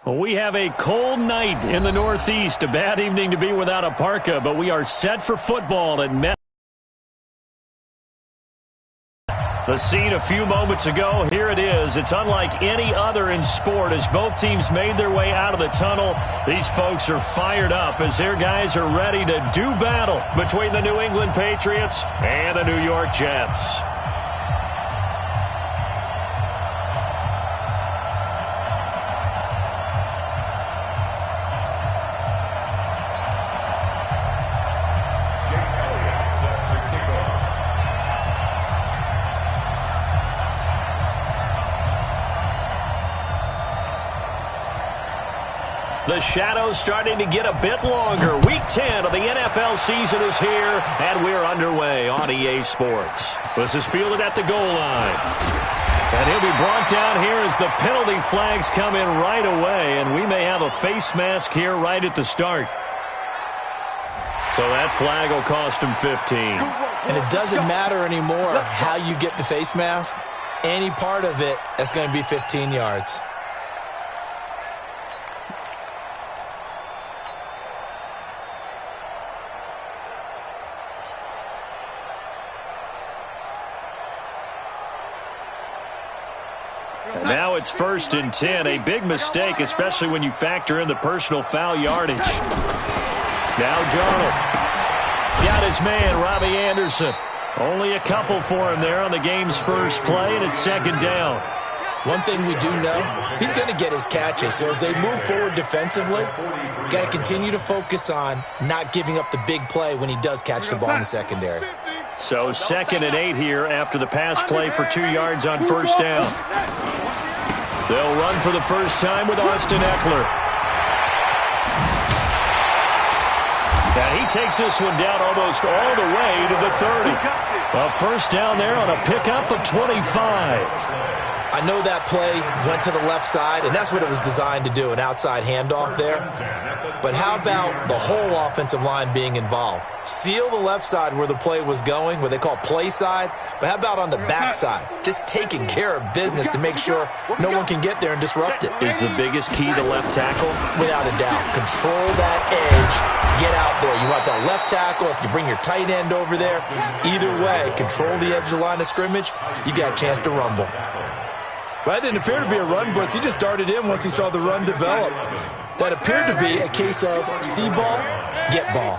Well, we have a cold night in the Northeast. A bad evening to be without a parka, but we are set for football at Met. The scene a few moments ago, here it is. It's unlike any other in sport as both teams made their way out of the tunnel. These folks are fired up as their guys are ready to do battle between the New England Patriots and the New York Jets. The shadow's starting to get a bit longer. Week 10 of the NFL season is here, and we're underway on EA Sports. This is fielded at the goal line. And he'll be brought down here as the penalty flags come in right away, and we may have a face mask here right at the start. So that flag will cost him 15. And it doesn't matter anymore how you get the face mask. Any part of it, that's going to be 15 yards. Now it's 1st and 10. A big mistake, especially when you factor in the personal foul yardage. Now Darnold. Got his man, Robbie Anderson. Only a couple for him there on the game's first play, and it's 2nd down. One thing we do know, he's going to get his catches. So as they move forward defensively, got to continue to focus on not giving up the big play when he does catch the ball in the secondary. So 2nd and 8 here after the pass play for 2 yards on 1st down. They'll run for the first time with Austin Eckler. And he takes this one down almost all the way to the 30. A first down there on a pickup of 25. I know that play went to the left side, and that's what it was designed to do, an outside handoff there. But how about the whole offensive line being involved? Seal the left side where the play was going, what they call play side, but how about on the back side? Just taking care of business to make sure no one can get there and disrupt it. Is the biggest key to left tackle? Without a doubt. Control that edge. Get out there. You want that left tackle. If you bring your tight end over there, either way, control the edge of the line of scrimmage, you got a chance to rumble. Well, that didn't appear to be a run blitz. He just darted in once he saw the run develop. That appeared to be a case of see ball, get ball.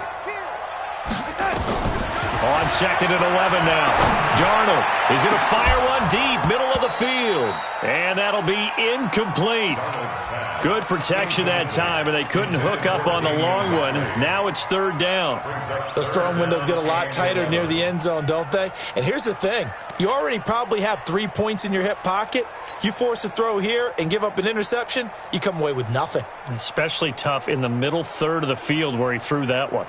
On 2nd and 11 now. Darnold is going to fire one deep, middle of the field. And that'll be incomplete. Good protection that time, and they couldn't hook up on the long one. Now it's 3rd down. Those throwing windows get a lot tighter near the end zone, don't they? And here's the thing. You already probably have 3 points in your hip pocket. You force a throw here and give up an interception, you come away with nothing. Especially tough in the middle third of the field where he threw that one.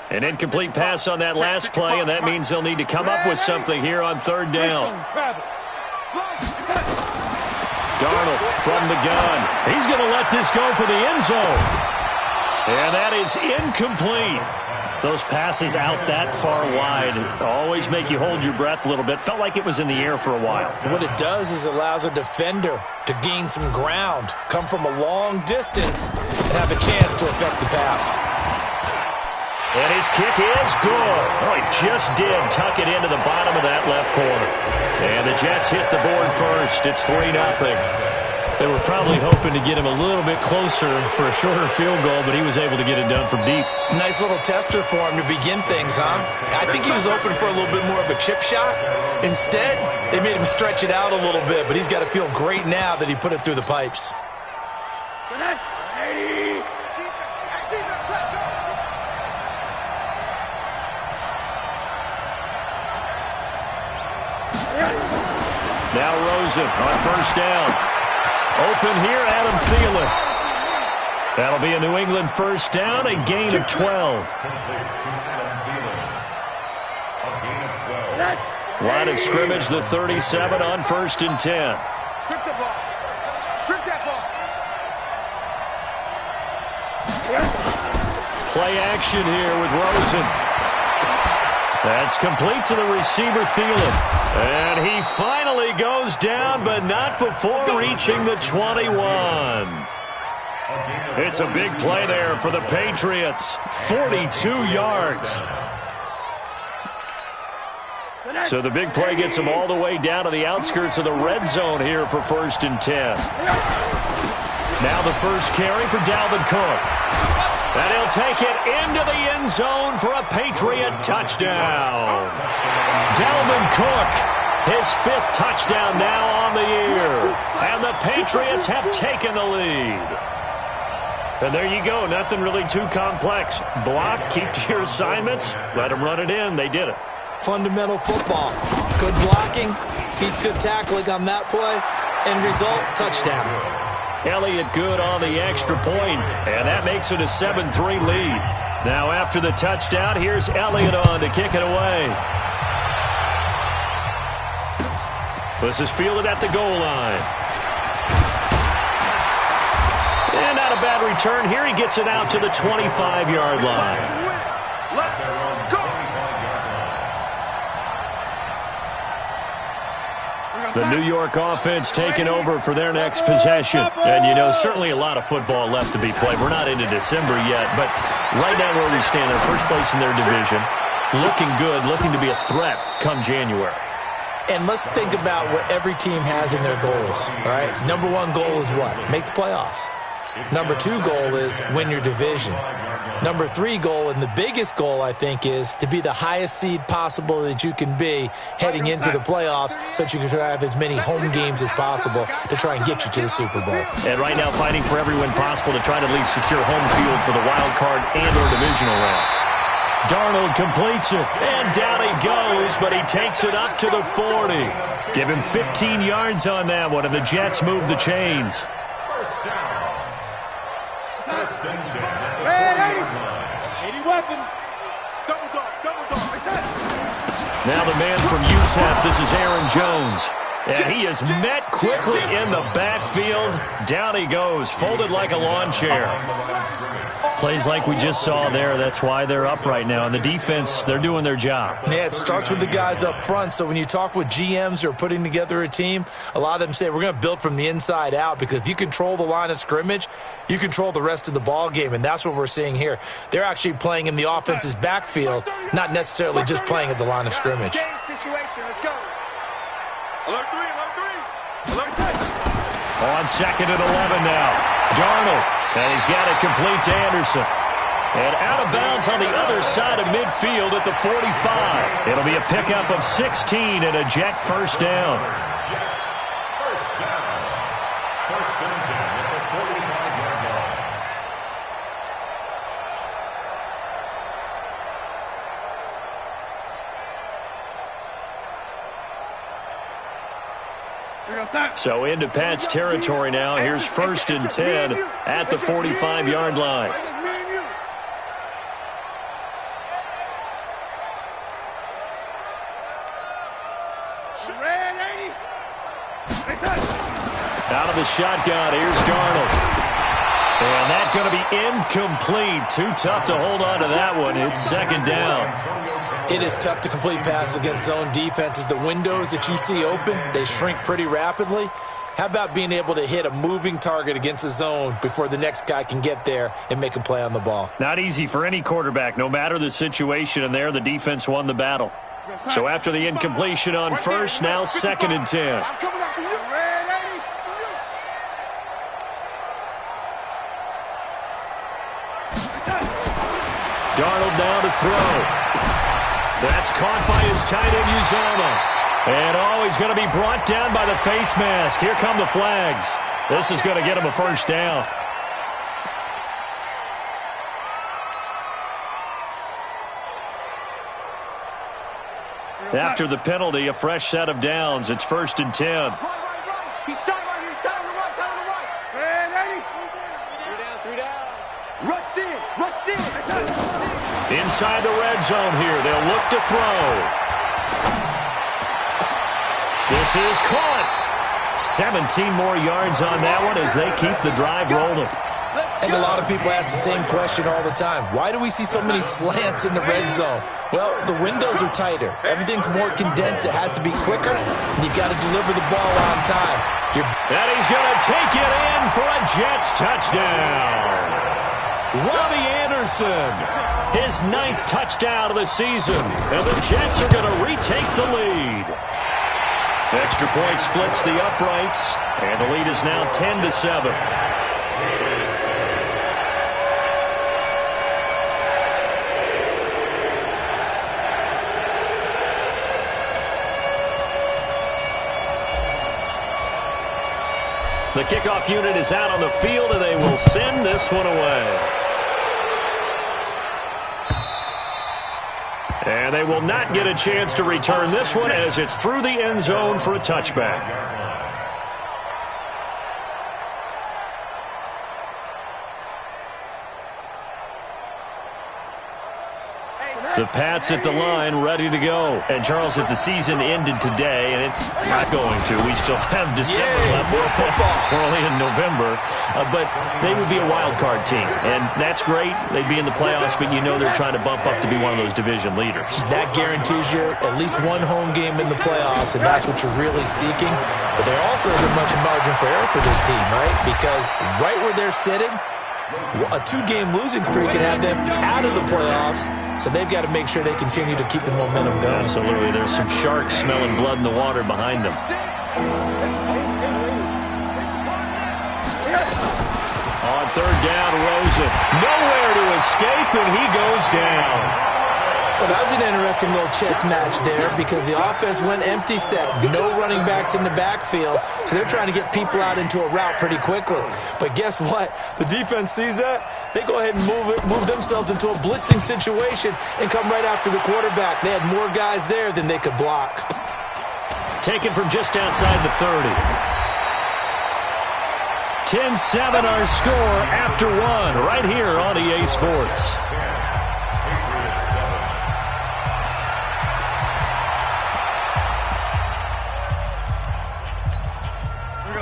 An incomplete pass on that last play, and that means they'll need to come up with something here on 3rd down. Darnold from the gun. He's going to let this go for the end zone. And that is incomplete. Those passes out that far wide always make you hold your breath a little bit. Felt like it was in the air for a while. What it does is allows a defender to gain some ground, come from a long distance, and have a chance to affect the pass. And his kick is good. Oh, he just did tuck it into the bottom of that left corner. And the Jets hit the board first. It's 3-0. They were probably hoping to get him a little bit closer for a shorter field goal, but he was able to get it done from deep. Nice little tester for him to begin things, huh? I think he was open for a little bit more of a chip shot. Instead, they made him stretch it out a little bit, but he's got to feel great now that he put it through the pipes. Now Rosen on 1st down. Open here, Adam Thielen. That'll be a New England 1st down, a gain of 12. Line of scrimmage, the 37 on 1st and 10. Strip the ball. Strip that ball. Play action here with Rosen. That's complete to the receiver, Thielen. And he finally goes down, but not before reaching the 21. It's a big play there for the Patriots. 42 yards. So the big play gets him all the way down to the outskirts of the red zone here for 1st and 10. Now the first carry for Dalvin Cook. And he'll take it into the end zone for a Patriot touchdown. Dalvin Cook, his 5th touchdown now on the year. And the Patriots have taken the lead. And there you go. Nothing really too complex. Block, keep to your assignments, let them run it in. They did it. Fundamental football. Good blocking, beats good tackling on that play. End result, touchdown. Elliott good on the extra point, and that makes it a 7-3 lead. Now after the touchdown, here's Elliott on to kick it away. This is fielded at the goal line. And not a bad return here. He gets it out to the 25-yard line. The New York offense taking over for their next possession. And, you know, certainly a lot of football left to be played. We're not into December yet, but right now where we stand, they're first place in their division. Looking good, looking to be a threat come January. And let's think about what every team has in their goals, all right? Number 1 goal is what? Make the playoffs. Number 2 goal is win your division. Number 3 goal, and the biggest goal, I think, is to be the highest seed possible that you can be heading into the playoffs so that you can try to have as many home games as possible to try and get you to the Super Bowl. And right now fighting for every win possible to try to at least secure home field for the wild card and or divisional round. Darnold completes it, and down he goes, but he takes it up to the 40. Give him 15 yards on that one, and the Jets move the chains. Now the man from UTEP, this is Aaron Jones. And he is met quickly in the backfield. Down he goes, folded like a lawn chair. Plays like we just saw there. That's why they're up right now. And the defense, they're doing their job. Yeah, it starts with the guys up front. So when you talk with GMs who are putting together a team, a lot of them say we're going to build from the inside out, because if you control the line of scrimmage, you control the rest of the ball game. And that's what we're seeing here. They're actually playing in the offense's backfield, not necessarily just playing at the line of scrimmage. Let's go. Alert 3, alert 3. Alert 3. On 2nd and 11 now. Darnold, and he's got it complete to Anderson. And out of bounds on the other side of midfield at the 45. It'll be a pickup of 16 and a Jet first down. So into Pat's territory now. Here's 1st and 10 at the 45-yard line. Out of the shotgun, here's Darnold. And that's going to be incomplete. Too tough to hold on to that one. It's 2nd down. It is tough to complete passes against zone defenses. The windows that you see open, they shrink pretty rapidly. How about being able to hit a moving target against a zone before the next guy can get there and make a play on the ball? Not easy for any quarterback, no matter the situation, and there the defense won the battle. So after the incompletion on 1st, now 2nd and 10. Darnold now to throw. That's caught by his tight end, Uzomah. And he's going to be brought down by the face mask. Here come the flags. This is going to get him a first down. After the penalty, a fresh set of downs. It's 1st and 10. He's tight right here. He's tight on the right. Tight on the right. Ready? 3 down. Rush in. Rush in. Inside the red zone here. They'll look to throw. This is caught. 17 more yards on that one as they keep the drive rolling. I think a lot of people ask the same question all the time. Why do we see so many slants in the red zone? Well, the windows are tighter. Everything's more condensed. It has to be quicker, and you've got to deliver the ball on time. And he's going to take it in for a Jets touchdown. Robbie Anderson, his 9th touchdown of the season, and the Jets are going to retake the lead. Extra point splits the uprights, and the lead is now 10-7. The kickoff unit is out on the field, and they will send this one away. And they will not get a chance to return this one as it's through the end zone for a touchback. The Pats at the line, ready to go. And, Charles, if the season ended today, and it's not going to, we still have December left. We're only in November. But they would be a wild card team. And that's great. They'd be in the playoffs, but you know they're trying to bump up to be one of those division leaders. That guarantees you at least one home game in the playoffs, and that's what you're really seeking. But there also isn't much margin for error for this team, right? Because right where they're sitting, a 2-game losing streak can have them out of the playoffs, so they've got to make sure they continue to keep the momentum going. Absolutely. There's some sharks smelling blood in the water behind them. On 3rd down, Rosen. Nowhere to escape, and he goes down. Well, that was an interesting little chess match there because the offense went empty set. No running backs in the backfield, so they're trying to get people out into a route pretty quickly. But guess what? The defense sees that. They go ahead and move themselves into a blitzing situation and come right after the quarterback. They had more guys there than they could block. Taken from just outside the 30. 10-7 our score after 1 right here on EA Sports.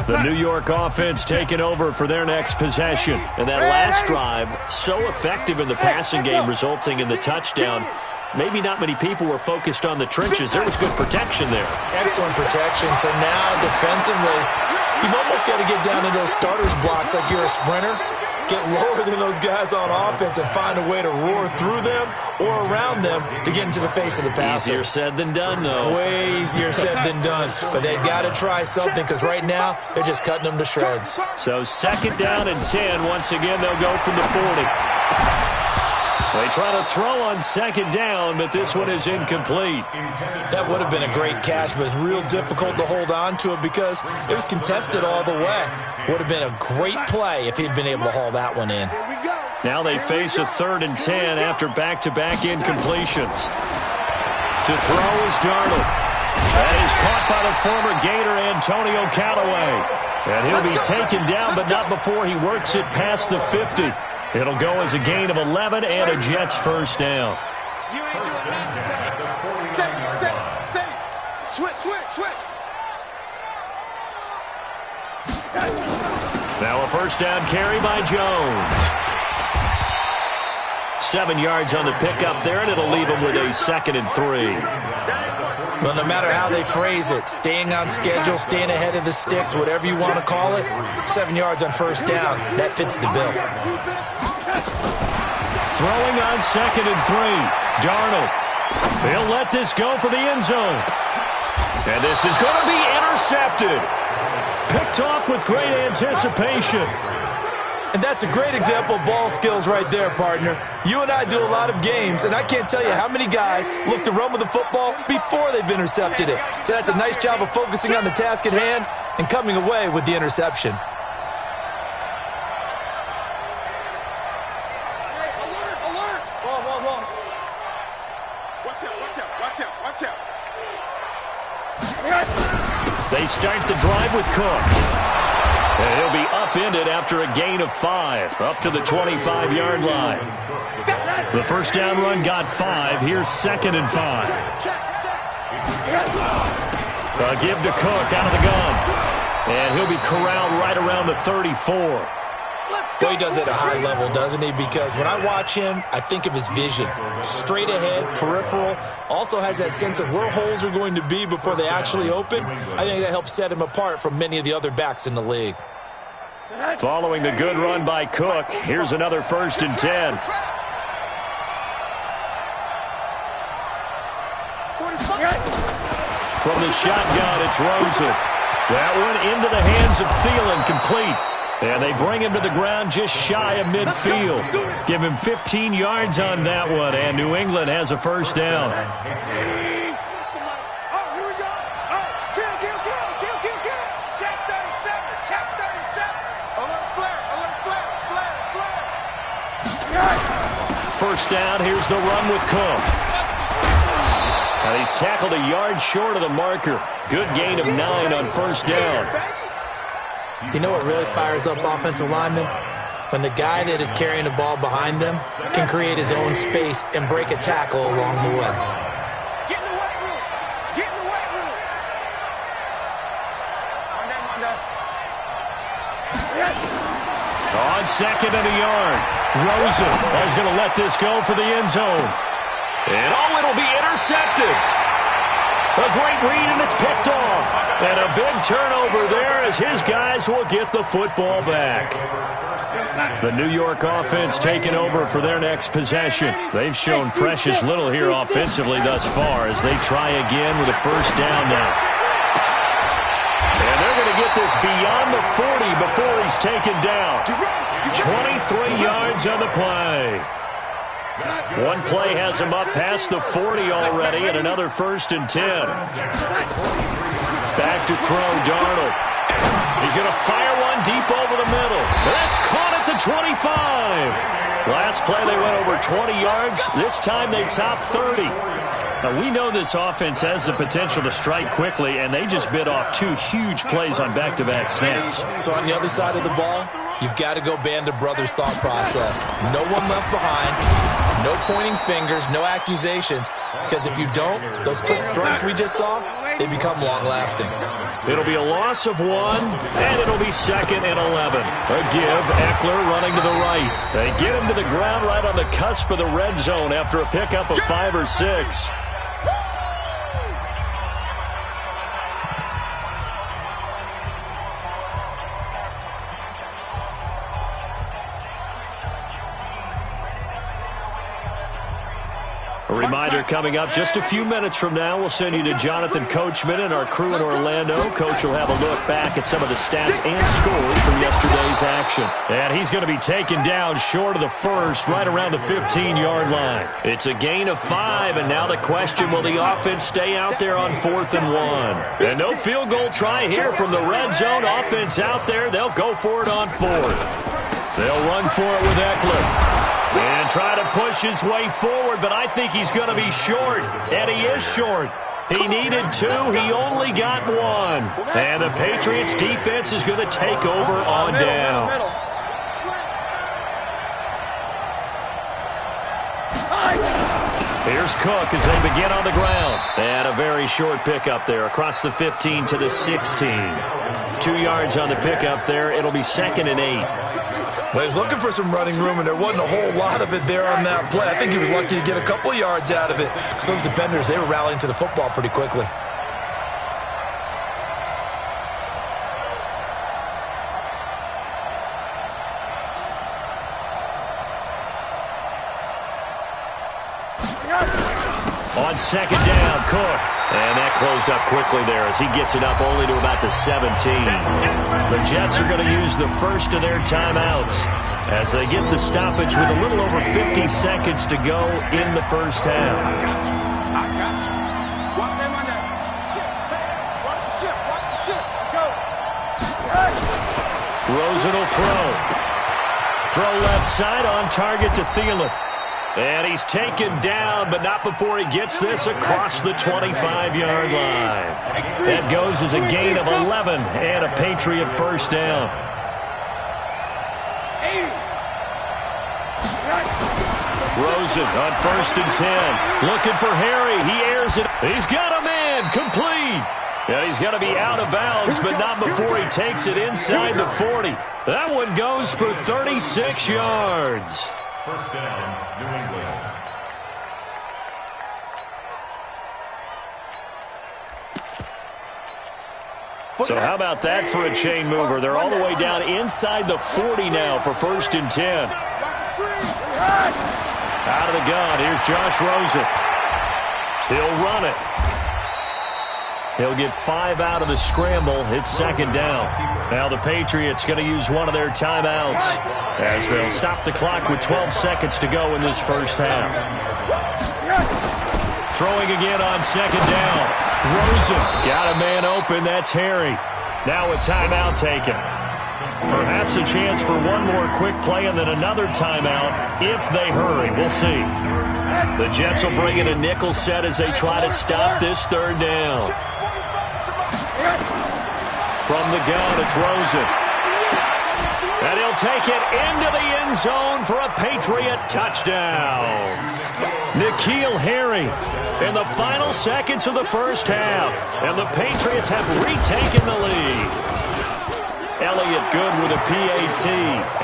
The New York offense taking over for their next possession. And that last drive, so effective in the passing game, resulting in the touchdown. Maybe not many people were focused on the trenches. There was good protection there. Excellent protection. So now defensively, you've almost got to get down to those starters blocks like you're a sprinter. Get lower than those guys on offense and find a way to roar through them or around them to get into the face of the passer. Easier said than done, though. Way easier said than done. But they've got to try something because right now they're just cutting them to shreds. So 2nd down and 10. Once again, they'll go from the 40. They try to throw on 2nd down, but this one is incomplete. That would have been a great catch, but it's real difficult to hold on to it because it was contested all the way. Would have been a great play if he'd been able to haul that one in. Now they face a 3rd and 10 after back-to-back incompletions. To throw is Darnold. That is caught by the former Gator Antonio Callaway. And he'll be taken down, but not before he works it past the 50. It'll go as a gain of 11 and a Jets first down. Switch. Now a first down carry by Jones. 7 yards on the pickup there, and it'll leave him with a 2nd and 3. Well, no matter how they phrase it, staying on schedule, staying ahead of the sticks, whatever you want to call it, 7 yards on first down, that fits the bill. Throwing on 2nd and 3. Darnold. He'll let this go for the end zone. And this is going to be intercepted. Picked off with great anticipation. And that's a great example of ball skills right there, partner. You and I do a lot of games, and I can't tell you how many guys look to run with the football before they've intercepted it. So that's a nice job of focusing on the task at hand and coming away with the interception. Alert! Whoa. Watch out. They start the drive with Cook. And he'll be upended after a gain of 5, up to the 25-yard line. The first down run got 5. Here's 2nd and 5. A give to Cook out of the gun. And he'll be corralled right around the 34. Well, he does it at a high level, doesn't he? Because when I watch him, I think of his vision. Straight ahead, peripheral, also has that sense of where holes are going to be before they actually open. I think that helps set him apart from many of the other backs in the league. Following the good run by Cook, here's another 1st and 10. From the shotgun, it's Rosen. That one into the hands of Thielen, complete. And they bring him to the ground just shy of midfield. Give him 15 yards on that one, and New England has a 1st down. First down, here's the run with Cook. And he's tackled a yard short of the marker. Good gain of 9 on 1st down. You know what really fires up offensive linemen? When the guy that is carrying the ball behind them can create his own space and break a tackle along the way. Get in the weight room. Get in the weight room. On 2nd and a yard, Rosen is going to let this go for the end zone. And it'll be intercepted. A great read, and it's picked off. And a big turnover there as his guys will get the football back. The New York offense taking over for their next possession. They've shown precious little here offensively thus far as they try again with a 1st down now. And they're going to get this beyond the 40 before he's taken down. 23 yards on the play. One play has him up past the 40 already, and another 1st and 10. Back to throw, Darnold. He's going to fire one deep over the middle. That's caught at the 25. Last play they went over 20 yards. This time they topped 30. Now, we know this offense has the potential to strike quickly, and they just bit off 2 huge plays on back-to-back snaps. So on the other side of the ball, you've got to go Band of Brothers thought process. No one left behind, no pointing fingers, no accusations, because if you don't, those quick strikes we just saw, they become long-lasting. It'll be a loss of 1, and it'll be 2nd and 11. A give, Eckler running to the right. They get him to the ground right on the cusp of the red zone after a pickup of 5 or 6. A reminder coming up just a few minutes from now, we'll send you to Jonathan Coachman and our crew in Orlando. Coach will have a look back at some of the stats and scores from yesterday's action. And he's going to be taken down short of the 1st, right around the 15-yard line. It's a gain of 5, and now the question, will the offense stay out there on 4th and 1? And no field goal try here from the red zone. Offense out there. They'll go for it on 4th. They'll run for it with Eckler. And try to push his way forward, but I think he's going to be short. And he is short. He needed 2. He only got 1. And the Patriots defense is going to take over on downs. Here's Cook as they begin on the ground. And a very short pickup there across the 15 to the 16. 2 yards on the pickup there. It'll be 2nd and 8. Well, he was looking for some running room, and there wasn't a whole lot of it there on that play. I think he was lucky to get a couple of yards out of it. Because those defenders, they were rallying to the football pretty quickly. On 2nd down, Cook. And that closed up quickly there as he gets it up only to about the 17. The Jets are going to use the first of their timeouts as they get the stoppage with a little over 50 seconds to go in the first half. I got you. Walk them on that. Watch the ship. Watch the ship. Go. Rosen will throw. Throw left side on target to Thielen. And he's taken down, but not before he gets this across the 25-yard line. That goes as a gain of 11 and a Patriot 1st down. Rosen on 1st and 10. Looking for Harry. He airs it. He's got a man. Complete. Yeah, he's going to be out of bounds, but not before he takes it inside the 40. That one goes for 36 yards. First down, New England. So how about that for a chain mover? They're all the way down inside the 40 now for 1st and 10. Out of the gun, here's Josh Rosen. He'll run it. He'll get 5 out of the scramble. It's 2nd down. Now the Patriots going to use one of their timeouts as they'll stop the clock with 12 seconds to go in this first half. Throwing again on 2nd down. Rosen got a man open. That's Harry. Now a timeout taken. Perhaps a chance for one more quick play and then another timeout if they hurry. We'll see. The Jets will bring in a nickel set as they try to stop this 3rd down. From the gun, it's Rosen. And he'll take it into the end zone for a Patriot touchdown. N'Keal Harry in the final seconds of the first half. And the Patriots have retaken the lead. Elliott good with a PAT.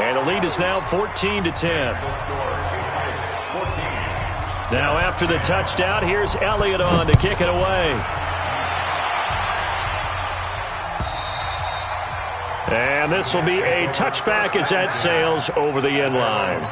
And the lead is now 14-10. Now after the touchdown, here's Elliott on to kick it away. And this will be a touchback as that sails over the end line.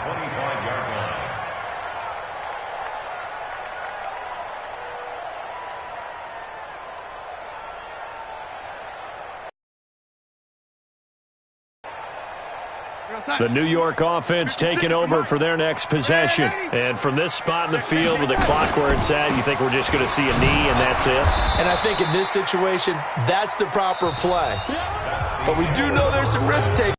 The New York offense taking over for their next possession. And from this spot in the field with the clock where it's at, you think we're just going to see a knee and that's it? And I think in this situation, that's the proper play. But we do know there's some risk taking.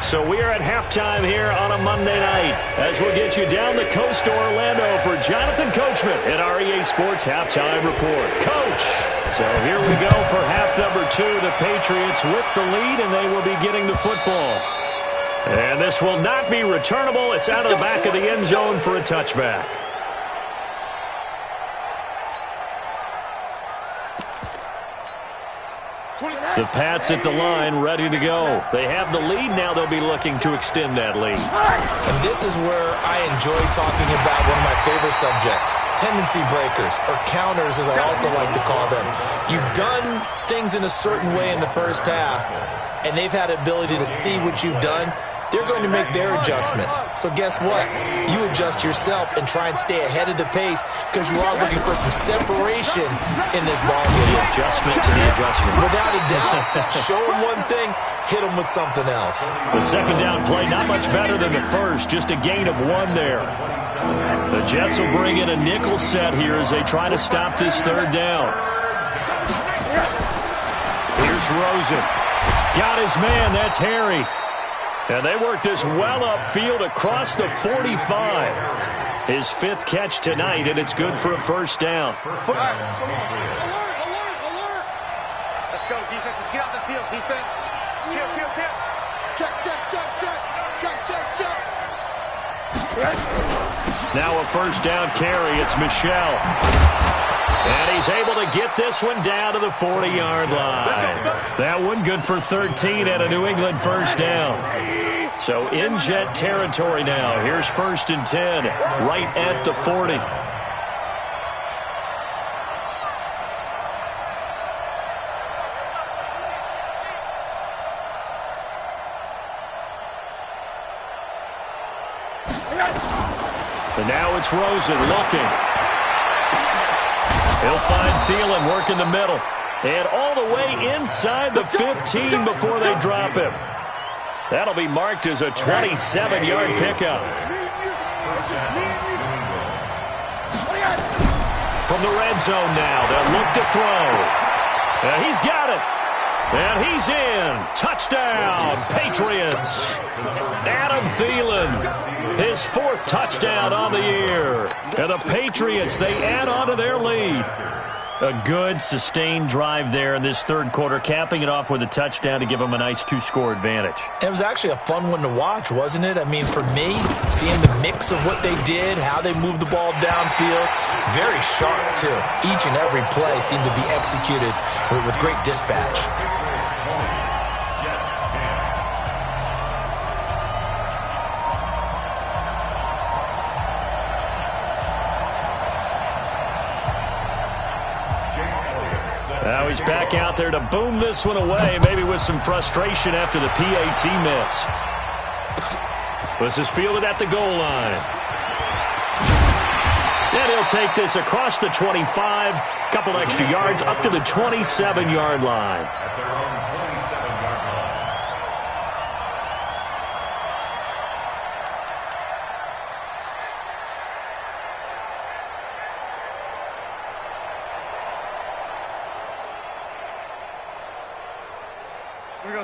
So we are at halftime here on a Monday night as we'll get you down the coast to Orlando for Jonathan Coachman at our EA Sports Halftime Report. Coach! So here we go for half number 2. The Patriots with the lead, and they will be getting the football. And this will not be returnable. It's out of the back of the end zone for a touchback. The Pats at the line, ready to go. They have the lead. Now they'll be looking to extend that lead. And this is where I enjoy talking about one of my favorite subjects, tendency breakers, or counters as I also like to call them. You've done things in a certain way in the first half, and they've had the ability to see what you've done. They're going to make their adjustments. So guess what? You adjust yourself and try and stay ahead of the pace because you are looking for some separation in this ball game. The adjustment to the adjustment. Without a doubt. Show them one thing, hit them with something else. The second down play, not much better than the first. Just a gain of 1 there. The Jets will bring in a nickel set here as they try to stop this 3rd down. Here's Rosen. Got his man. That's Harry. And they work this well upfield across the 45. His 5th catch tonight, and it's good for a first down. Alert, alert. Let's go, defense. Let's get out the field, defense. Kill. Check. Now a first down carry. It's Michel. And he's able to get this one down to the 40-yard line. That one good for 13 and a New England first down. So in Jet territory now. Here's 1st and 10, right at the 40. And now it's Rosen looking. He'll find Thielen working the middle. And all the way inside the 15 before they drop him. That'll be marked as a 27-yard pickup. From the red zone now, they'll look to throw. And he's got it. And he's in. Touchdown, Patriots. Adam Thielen, his 4th touchdown on the year. And the Patriots, they add on to their lead. A good, sustained drive there in this third quarter, capping it off with a touchdown to give them a nice 2-score advantage. It was actually a fun one to watch, wasn't it? I mean, for me, seeing the mix of what they did, how they moved the ball downfield, very sharp, too. Each and every play seemed to be executed with great dispatch. Now he's back out there to boom this one away, maybe with some frustration after the PAT miss. This is fielded at the goal line. And he'll take this across the 25, couple extra yards up to the 27-yard line. At their own 27-yard line.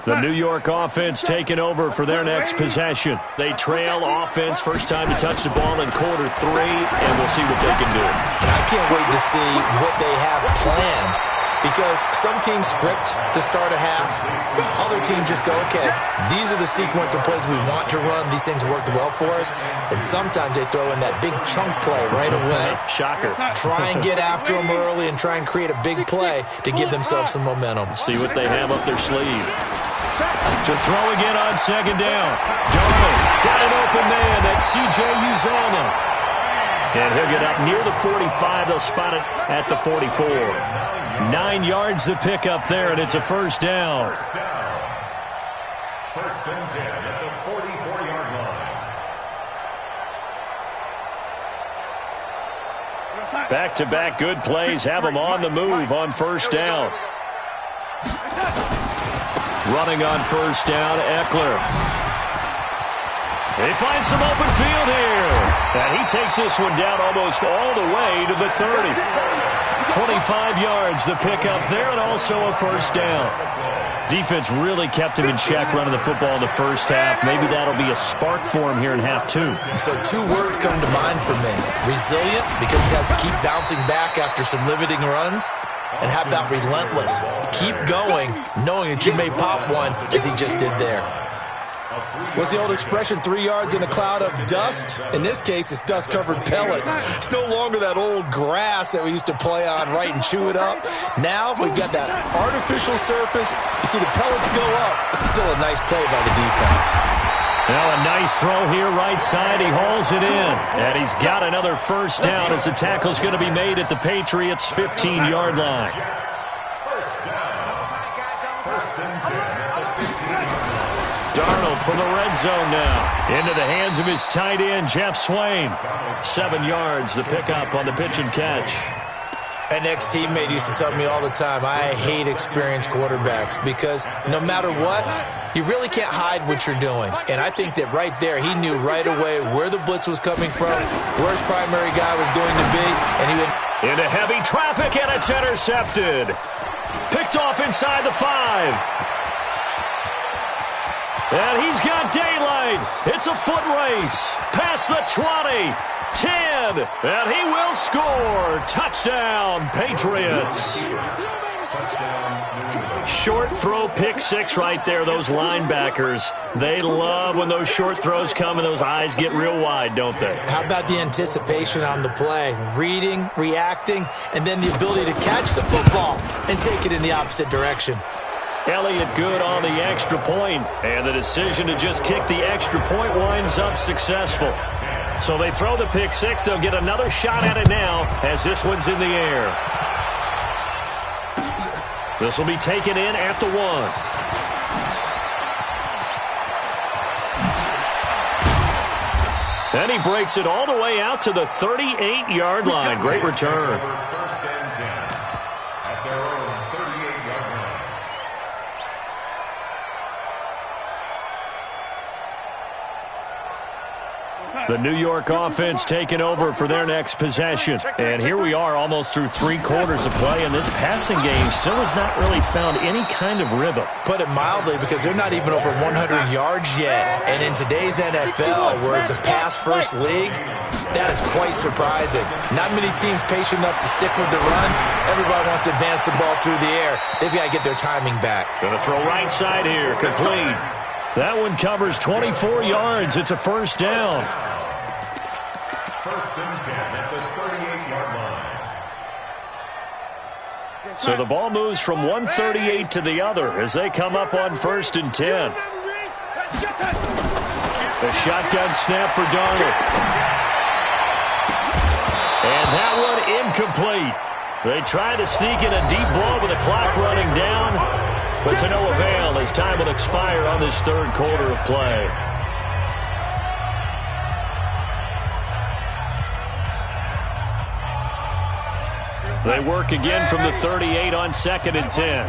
The New York offense taking over for their next possession. They trail offense, first time to touch the ball in quarter 3, and we'll see what they can do. And I can't wait to see what they have planned, because some teams script to start a half. Other teams just go, okay, these are the sequence of plays we want to run. These things worked well for us. And sometimes they throw in that big chunk play right away. Shocker. Try and get after them early and try and create a big play to give themselves some momentum. See what they have up their sleeve. To throw again on second down. Darnold got an open man. That's C.J. Uzomah. And he'll get up near the 45. They'll spot it at the 44. 9 yards to pick up there, and it's a first down. First and 10 at the 44-yard line. Back-to-back good plays have them on the move on first down. Running on first down, Eckler. They find some open field here. And he takes this one down almost all the way to the 30. 25 yards the pick up there, and also a first down. Defense really kept him in check running the football in the first half. Maybe that'll be a spark for him here in half 2. So 2 words come to mind for me. Resilient, because he has to keep bouncing back after some limiting runs. And how about relentless? Keep going, knowing that you may pop one, as he just did there. What's the old expression, 3 yards in a cloud of dust? In this case, it's dust-covered pellets. It's no longer that old grass that we used to play on, right, and chew it up. Now we've got that artificial surface. You see the pellets go up. Still a nice play by the defense. Now a nice throw here right side. He hauls it in. And he's got another first down as the tackle's going to be made at the Patriots' 15-yard line. First down. First and 10 at the 15-yard line. Darnold from the red zone now. Into the hands of his tight end, Jeff Swain. 7 yards, the pickup on the pitch and catch. An ex-teammate used to tell me all the time, I hate experienced quarterbacks because no matter what, you really can't hide what you're doing. And I think that right there, he knew right away where the blitz was coming from, where his primary guy was going to be, and he went into heavy traffic, and it's intercepted. Picked off inside the 5. And he's got daylight. It's a foot race. Past the 20. 10. And he will score. Touchdown, Patriots. Short throw, pick 6 right there. Those linebackers, they love when those short throws come and those eyes get real wide, don't they? How about the anticipation on the play? Reading, reacting, and then the ability to catch the football and take it in the opposite direction. Elliott good on the extra point, and the decision to just kick the extra point winds up successful. So they throw the pick 6. They'll get another shot at it now as this one's in the air. This will be taken in at the 1. And he breaks it all the way out to the 38-yard line. Great return. First and 10 at their own 38-yard line. The New York offense taking over for their next possession. And here we are almost through 3 quarters of play, and this passing game still has not really found any kind of rhythm. Put it mildly, because they're not even over 100 yards yet. And in today's NFL, where it's a pass-first league, that is quite surprising. Not many teams patient enough to stick with the run. Everybody wants to advance the ball through the air. They've got to get their timing back. Going to throw right side here, complete. That one covers 24 yards. It's a first down. First and 10 at the 38-yard line. So the ball moves from one 38 to the other as they come up on first and 10. The shotgun snap for Darnold. And that one incomplete. They try to sneak in a deep ball with the clock running down, but to no avail as time will expire on this third quarter of play. They work again from the 38 on second and 10.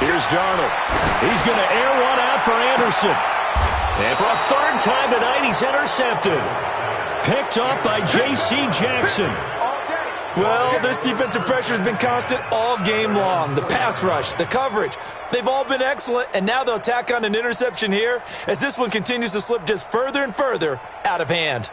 Here's Darnold. He's going to air one out for Anderson. And for a third time tonight, he's intercepted. Picked up by J.C. Jackson. Well, this defensive pressure has been constant all game long. The pass rush, the coverage, they've all been excellent, and now they'll tack on an interception here as this one continues to slip just further and further out of hand.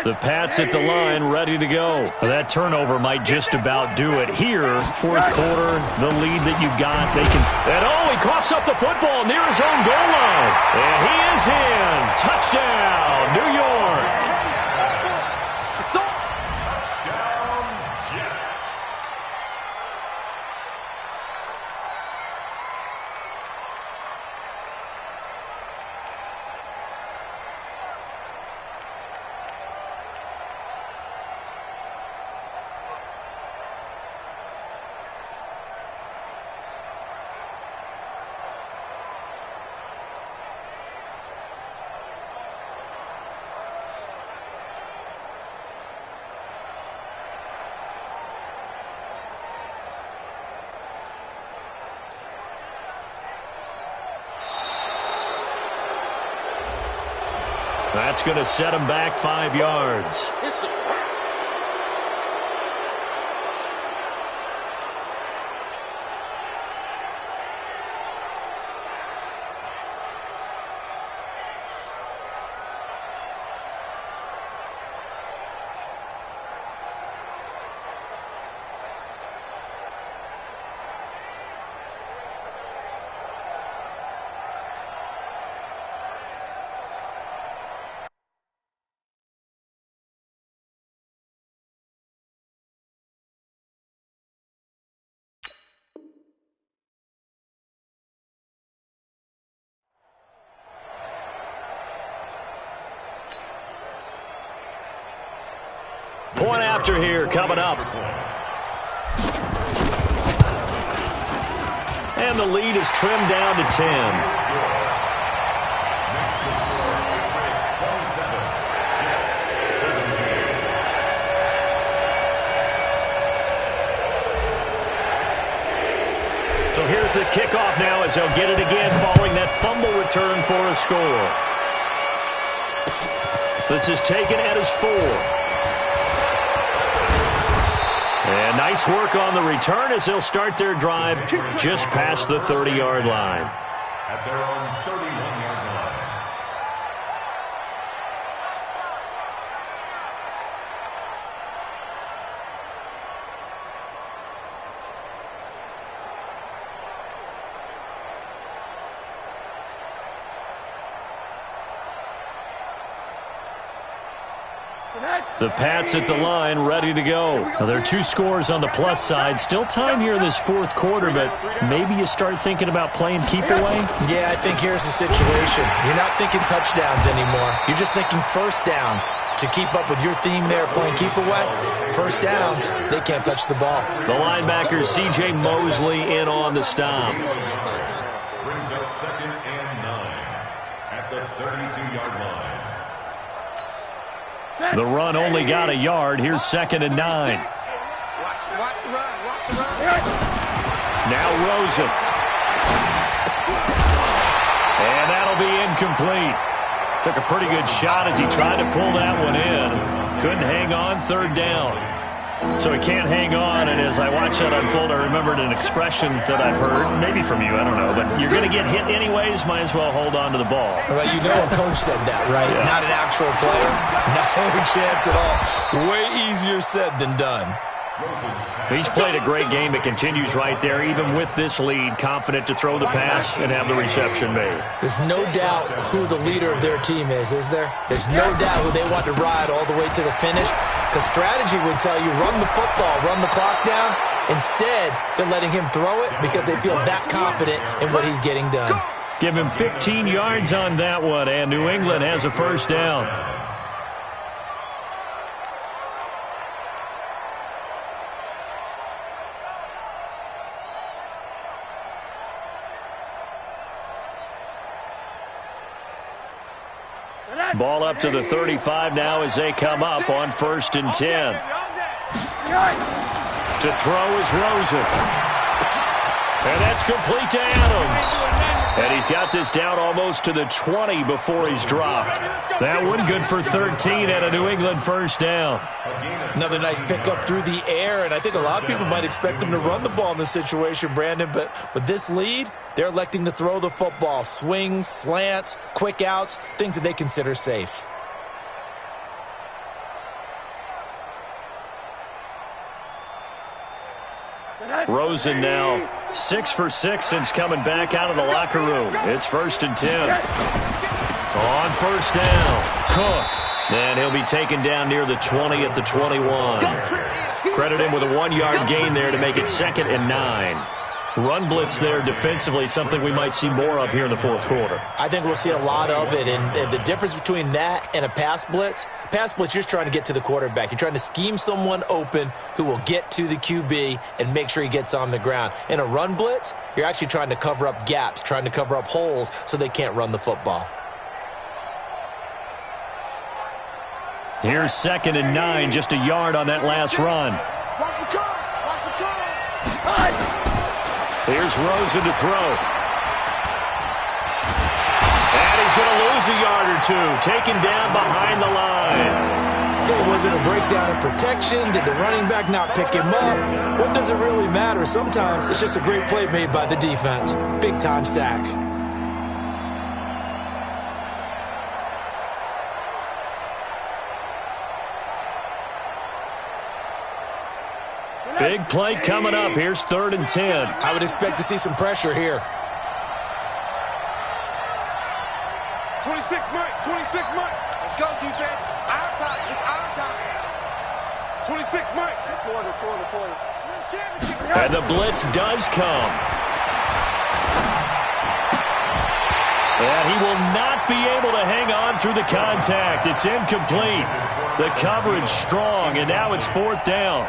The Pats at the line, ready to go. That turnover might just about do it here. Fourth quarter, the lead that you've got, they can... And oh, he coughs up the football near his own goal line. And he is in. Touchdown, New York. Touchdown, Jets. That's going to set him back 5 yards. Point after here coming up. And the lead is trimmed down to 10. So here's the kickoff now as they'll get it again following that fumble return for a score. This is taken at his 4. And nice work on the return as they'll start their drive just past the 30-yard line. At their own 31-yard line. The Pats at the line, ready to go. Now, there are 2 scores on the plus side. Still time here in this fourth quarter, but maybe you start thinking about playing keep away? Yeah, I think here's the situation. You're not thinking touchdowns anymore. You're just thinking first downs. To keep up with your theme there, playing keep away, first downs, they can't touch the ball. The linebacker, C.J. Mosley, in on the stop. Brings up 2nd and 9 at the 32-yard line. The run only got a yard. Here's 2nd and 9. Watch the run. Watch the run. Now Rosen. And that'll be incomplete. Took a pretty good shot as he tried to pull that one in. Couldn't hang on, 3rd down. So he can't hang on, and as I watch that unfold, I remembered an expression that I've heard, maybe from you, I don't know, but you're going to get hit anyways, might as well hold on to the ball. Well, you know a coach said that, right? Yeah. Not an actual player. No chance at all. Way easier said than done. He's played a great game. It continues right there, even with this lead, confident to throw the pass and have the reception made. There's no doubt who the leader of their team is there? There's no doubt who they want to ride all the way to the finish, because strategy would tell you run the football, run the clock down. Instead, they're letting him throw it because they feel that confident in what he's getting done. Give him 15 yards on that one, and New England has a 1st down. Ball up to the 35 now as they come up on 1st and 10. To throw is Rosen. And that's complete to Adams. And he's got this down almost to the 20 before he's dropped. That one good for 13 and a New England 1st down. Another nice pickup through the air, and I think a lot of people might expect them to run the ball in this situation, Brandon, but with this lead, they're electing to throw the football. Swings, slants, quick outs, things that they consider safe. Rosen now 6 for 6 since coming back out of the locker room. It's 1st and 10. On 1st down, Cook. And he'll be taken down near the 20 at the 21. Credit him with a 1-yard gain there to make it 2nd and 9. Run blitz there defensively, something we might see more of here in the 4th quarter. I think we'll see a lot of it, and the difference between that and a pass blitz, you're just trying to get to the quarterback. You're trying to scheme someone open who will get to the QB and make sure he gets on the ground. In a run blitz, you're actually trying to cover up gaps, trying to cover up holes so they can't run the football. Here's 2nd and 9, just a yard on that last run. Watch the car. Watch the car. Here's Rosen to throw. And he's going to lose a yard or two. Taken down behind the line. Okay, was it a breakdown in protection? Did the running back not pick him up? What does it really matter? Sometimes it's just a great play made by the defense. Big-time sack. Big play coming up. Here's 3rd and 10. I would expect to see some pressure here. 26 Mike. 26 Mike. Let's go, defense. Our time. It's our time. 26 Mike. Quarter. And the blitz does come. And he will not be able to hang on through the contact. It's incomplete. The coverage strong, and now it's 4th down.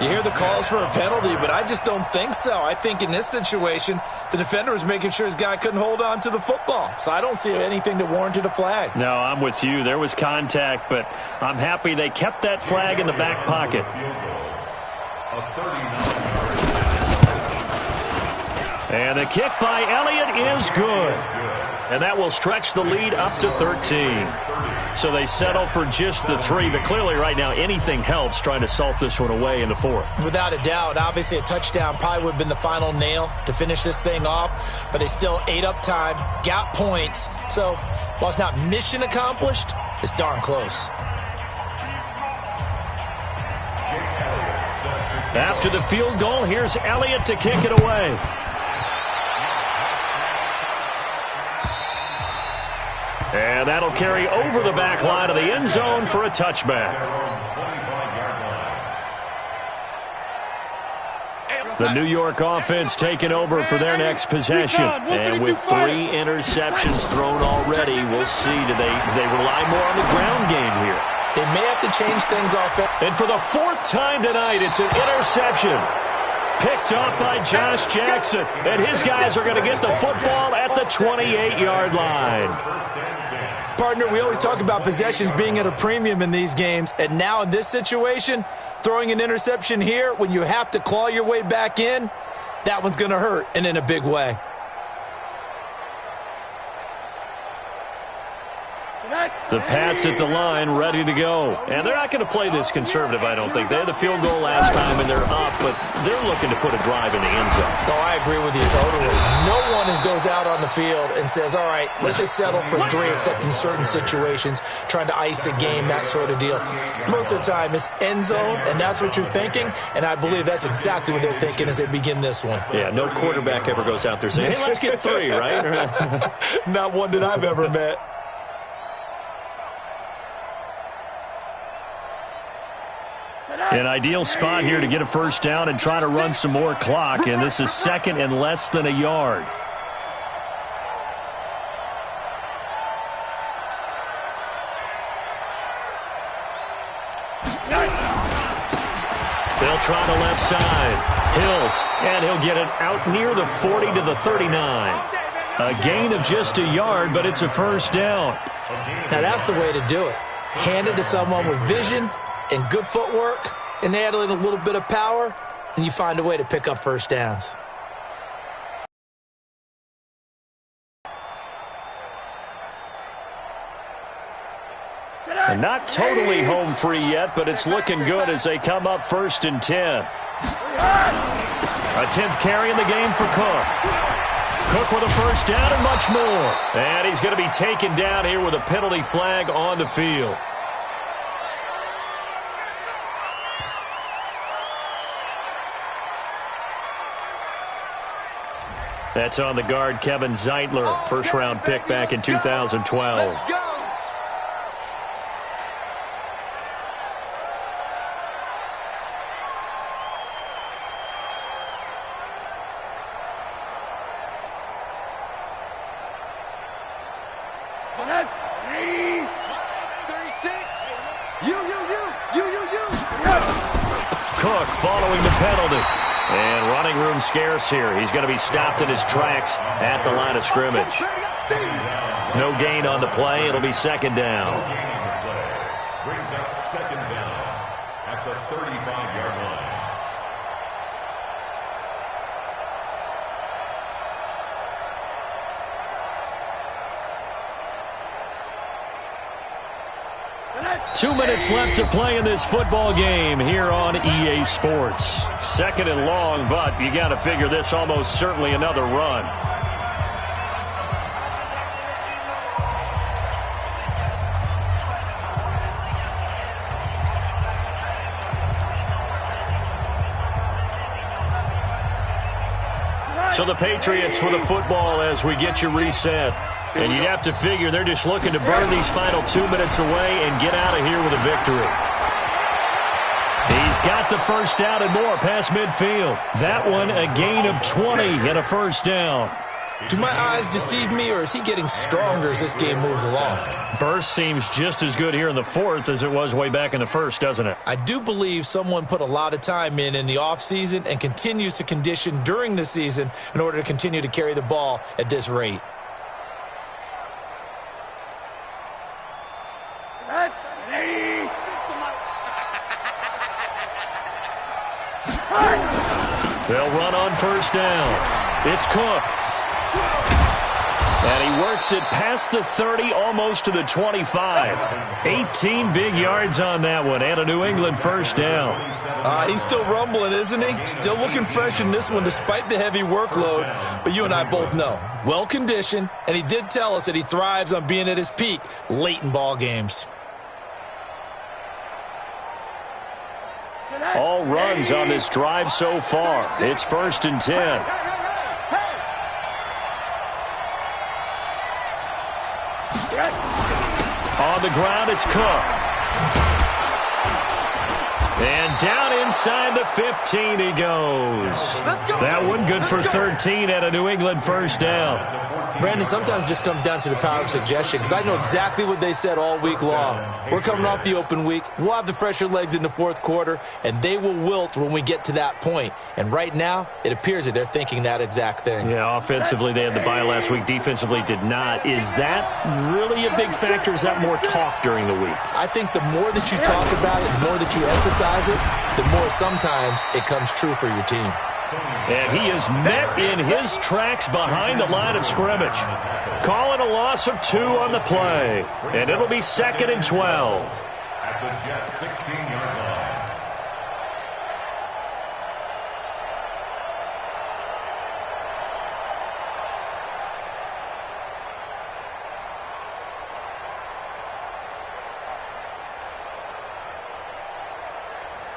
You hear the calls for a penalty, but I just don't think so. I think in this situation, the defender was making sure his guy couldn't hold on to the football. So I don't see anything that warranted a flag. No, I'm with you. There was contact, but I'm happy they kept that flag in the back pocket. And the kick by Elliott is good. And that will stretch the lead up to 13. So they settle for just the 3, but clearly right now anything helps trying to salt this one away in the 4th. Without a doubt, obviously a touchdown probably would have been the final nail to finish this thing off, but they still ate up time, got points. So while it's not mission accomplished, it's darn close. After the field goal, here's Elliott to kick it away. And that'll carry over the back line of the end zone for a touchback. The New York offense taking over for their next possession. And with 3 interceptions thrown already, we'll see. Do they rely more on the ground game here? They may have to change things off. And for the 4th time tonight, it's an interception. Picked up by Josh Jackson. And his guys are going to get the football at the 28-yard line. partner, we always talk about possessions being at a premium in these games, and now in this situation, throwing an interception here when you have to claw your way back in, that one's going to hurt, and in a big way. The Pats at the line, ready to go. And they're not going to play this conservative, I don't think. They had the field goal last time, and they're up, but they're looking to put a drive in the end zone. Oh, I agree with you totally. No one goes out on the field and says, all right, let's just settle for 3, except in certain situations, trying to ice a game, that sort of deal. Most of the time, it's end zone, and that's what you're thinking, and I believe that's exactly what they're thinking as they begin this one. Yeah, no quarterback ever goes out there saying, hey, let's get 3, right? Not one that I've ever met. An ideal spot here to get a first down and try to run some more clock, and this is 2nd and less than a yard. They'll try the left side. Hills, and he'll get it out near the 40 to the 39. A gain of just a yard, but it's a first down. Now that's the way to do it. Hand it to someone with vision and good footwork, and add in a little bit of power, and you find a way to pick up first downs. And not totally home free yet, but it's looking good as they come up 1st and 10. A 10th carry in the game for Cook. Cook with a first down and much more. And he's going to be taken down here with a penalty flag on the field. That's on the guard, Kevin Zeitler, first-round pick back in 2012. Let's go. Cook following the penalty. And running room scarce here. He's going to be stopped in his tracks at the line of scrimmage. No gain on the play. It'll be 2nd down. Brings up 2nd down at the 35-yard line. Two minutes left to play in this football game here on EA Sports. 2nd and long, but you got to figure this almost certainly another run. So the Patriots with the football as we get you reset. And you'd have to figure they're just looking to burn these final 2 minutes away and get out of here with a victory. He's got the first down and more past midfield. That one a gain of 20 and a first down. Do my eyes deceive me, or is he getting stronger as this game moves along? Burst seems just as good here in the 4th as it was way back in the 1st, doesn't it? I do believe someone put a lot of time in the offseason and continues to condition during the season in order to continue to carry the ball at this rate. They'll run on first down. It's Cook. And he works it past the 30, almost to the 25. 18 big yards on that one, and a New England first down. He's still rumbling, isn't he? Still looking fresh in this one despite the heavy workload. But you and I both know, well-conditioned, and he did tell us that he thrives on being at his peak late in ball games. All runs on this drive so far. It's 1st and 10. On the ground, it's Cook. And down inside the 15 he goes. That one good for 13 and a New England first down. Brandon, sometimes it just comes down to the power of suggestion, because I know exactly what they said all week long. We're coming off the open week. We'll have the fresher legs in the fourth quarter, and they will wilt when we get to that point. And right now, it appears that they're thinking that exact thing. Yeah, offensively, they had the bye last week. Defensively, did not. Is that really a big factor? Is that more talk during the week? I think the more that you talk about it, the more that you emphasize it, the more sometimes it comes true for your team. And he is met in his tracks behind the line of scrimmage. Call it a loss of 2 on the play. And it'll be 2nd and 12. At the Jets' 16-yard line.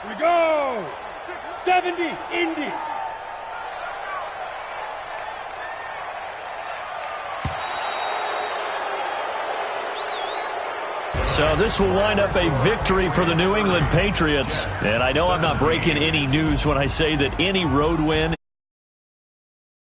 We go! 70, Indy. So this will wind up a victory for the New England Patriots. And I know I'm not breaking any news when I say that any road win